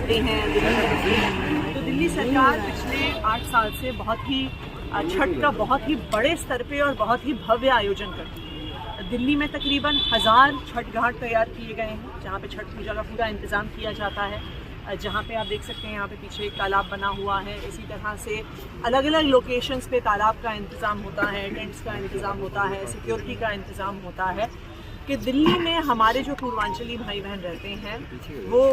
आते हैं दिल्ली। तो दिल्ली सरकार पिछले 8 साल से बहुत ही छठ का बहुत ही बड़े स्तर पे और बहुत ही भव्य आयोजन करती है। दिल्ली में तकरीबन 1000 छठ घाट तैयार किए गए हैं जहाँ पे छठ पूजा का पूरा इंतज़ाम किया जाता है। जहाँ पे आप देख सकते हैं यहाँ पे पीछे एक तालाब बना हुआ है। इसी तरह से अलग अलग लोकेशंस पे तालाब का इंतज़ाम होता है, टेंट्स का इंतज़ाम होता है, सिक्योरिटी का इंतज़ाम होता है कि दिल्ली में हमारे जो पूर्वांचली भाई बहन रहते हैं वो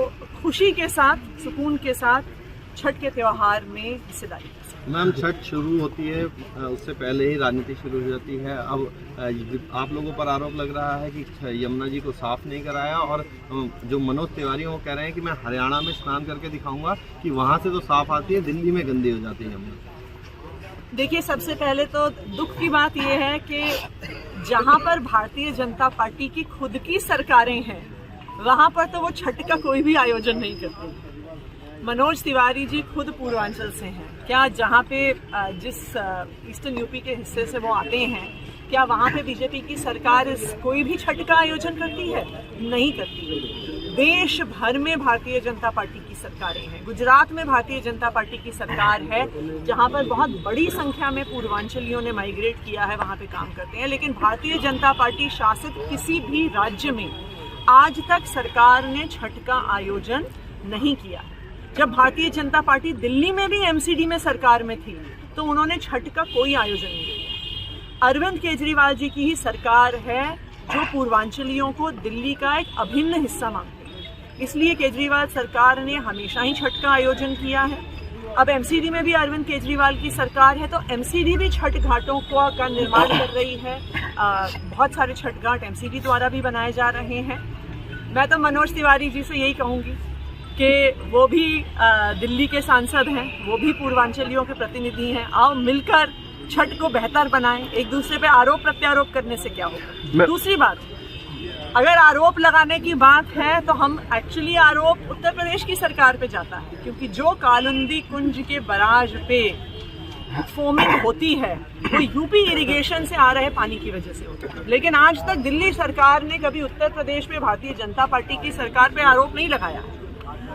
खुशी के साथ, सुकून के साथ छठ के त्यौहार में हिस्सेदारी कर सकें। मैम, छठ शुरू होती है उससे पहले ही राजनीति शुरू हो जाती है। अब आप लोगों पर आरोप लग रहा है कि यमुना जी को साफ नहीं कराया, और जो मनोज तिवारी वो कह रहे हैं कि मैं हरियाणा में स्नान करके दिखाऊंगा कि वहाँ से तो साफ आती है, दिल्ली में गंदी हो जाती है यमुना। देखिए, सबसे पहले तो दुख की बात यह है कि जहाँ पर भारतीय जनता पार्टी की खुद की सरकारें हैं वहाँ पर तो वो छठ का कोई भी आयोजन नहीं करते। मनोज तिवारी जी खुद पूर्वांचल से हैं। क्या जहाँ पे जिस ईस्टर्न यूपी के हिस्से से वो आते हैं, क्या वहाँ पे बीजेपी की सरकार कोई भी छठ का आयोजन करती है? नहीं करती। देश भर में भारतीय जनता पार्टी की सरकारें हैं। गुजरात में भारतीय जनता पार्टी की सरकार है जहाँ पर बहुत बड़ी संख्या में पूर्वांचलियों ने माइग्रेट किया है, वहाँ पे काम करते हैं। लेकिन भारतीय जनता पार्टी शासित किसी भी राज्य में आज तक सरकार ने छठ का आयोजन नहीं किया। जब भारतीय जनता पार्टी दिल्ली में भी एमसीडी में सरकार में थी तो उन्होंने छठ का कोई आयोजन नहीं किया। अरविंद केजरीवाल जी की ही सरकार है जो पूर्वांचलियों को दिल्ली का एक अभिन्न हिस्सा मानती है। इसलिए केजरीवाल सरकार ने हमेशा ही छठ का आयोजन किया है। अब एमसीडी में भी अरविंद केजरीवाल की सरकार है तो एमसीडी भी छठ घाटों का निर्माण कर रही है। बहुत सारे छठ घाट एमसीडी द्वारा भी बनाए जा रहे हैं। मैं तो मनोज तिवारी जी से यही कहूँगी कि वो भी दिल्ली के सांसद हैं, वो भी पूर्वांचलियों के प्रतिनिधि हैं। आओ मिलकर छठ को बेहतर बनाएं। एक दूसरे पे आरोप प्रत्यारोप करने से क्या होगा? दूसरी बात, अगर आरोप लगाने की बात है तो हम एक्चुअली आरोप उत्तर प्रदेश की सरकार पे जाता है, क्योंकि जो कालिंदी कुंज के बराज पे फोमिंग होती है वो यूपी इरिगेशन से आ रहे पानी की वजह से होती है। लेकिन आज तक दिल्ली सरकार ने कभी उत्तर प्रदेश में भारतीय जनता पार्टी की सरकार पे आरोप नहीं लगाया।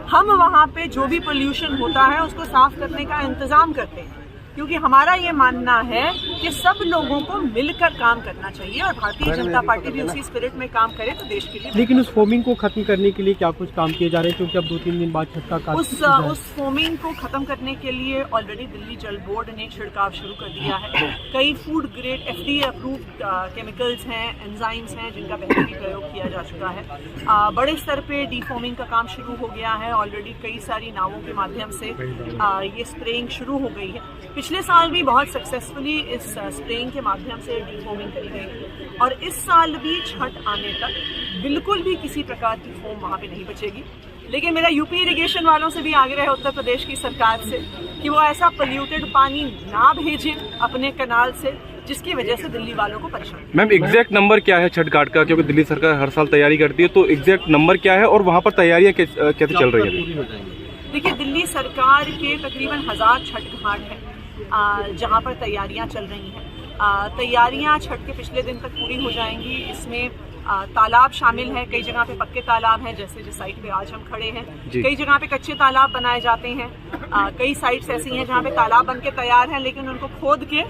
हम वहाँ पे जो भी पोल्यूशन होता है उसको साफ करने का इंतजाम करते हैं, क्योंकि हमारा ये मानना है कि सब लोगों को मिलकर काम करना चाहिए और भारतीय जनता पार्टी भी उसी स्पिरिट में काम करे तो देश के लिए। लेकिन उस फोमिंग को खत्म करने के लिए क्या कुछ काम किए जा रहे हैं? क्योंकि अब 2-3 दिन बाद छठ का उस फोमिंग को खत्म करने के लिए ऑलरेडी दिल्ली जल बोर्ड ने छिड़काव शुरू कर दिया है। कई food grade FDA approved chemicals हैं, एंजाइम्स हैं जिनका पहले भी प्रयोग किया जा चुका है। बड़े स्तर पे डीफोमिंग का काम शुरू हो गया है। ऑलरेडी कई सारी नावों के माध्यम से ये स्प्रेइंग शुरू हो गई है। पिछले साल भी बहुत सक्सेसफुली इस स्प्रेइंग के माध्यम से डीफोमिंग करी गई और इस साल भी छठ आने तक बिल्कुल भी किसी प्रकार की फोम वहाँ पे नहीं बचेगी। लेकिन मेरा यूपी इरिगेशन वालों से भी आग्रह है उत्तर प्रदेश की सरकार से कि वो ऐसा पोल्यूटेड पानी ना भेजें अपने कनाल से जिसकी वजह से दिल्ली वालों को परेशानी। मैम, एग्जैक्ट नंबर क्या है छठ घाट का? क्योंकि दिल्ली सरकार हर साल तैयारी करती है, तो एग्जैक्ट नंबर क्या है और वहाँ पर तैयारियाँ कैसे चल रही है? देखिए, दिल्ली सरकार के तकरीबन 1000 छठ घाट हैं जहाँ पर तैयारियां चल रही हैं। तैयारियां छठ के पिछले दिन तक पूरी हो जाएंगी। इसमें तालाब शामिल है। कई जगह पे पक्के तालाब हैं, जैसे जिस साइट पे आज हम खड़े हैं। कई जगह पे कच्चे तालाब बनाए जाते हैं। कई साइट्स ऐसी हैं जहाँ पे तालाब बन के तैयार हैं लेकिन उनको खोद के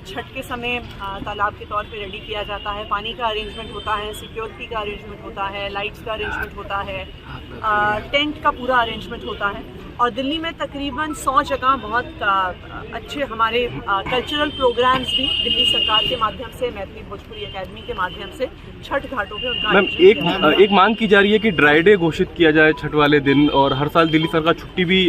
छठ के समय तालाब के तौर पे रेडी किया जाता है। पानी का अरेंजमेंट होता है, सिक्योरिटी का अरेंजमेंट होता है, लाइट्स का अरेंजमेंट होता है, टेंट का पूरा अरेंजमेंट होता है। और दिल्ली में तकरीबन 100 जगह बहुत अच्छे हमारे कल्चरल प्रोग्राम्स भी दिल्ली सरकार के माध्यम से, मैथिली भोजपुरी अकेडमी के माध्यम से छठ घाटों पे उनका मैम, एक मांग की जा रही है कि ड्राई डे घोषित किया जाए छठ वाले दिन, और हर साल दिल्ली सरकार छुट्टी भी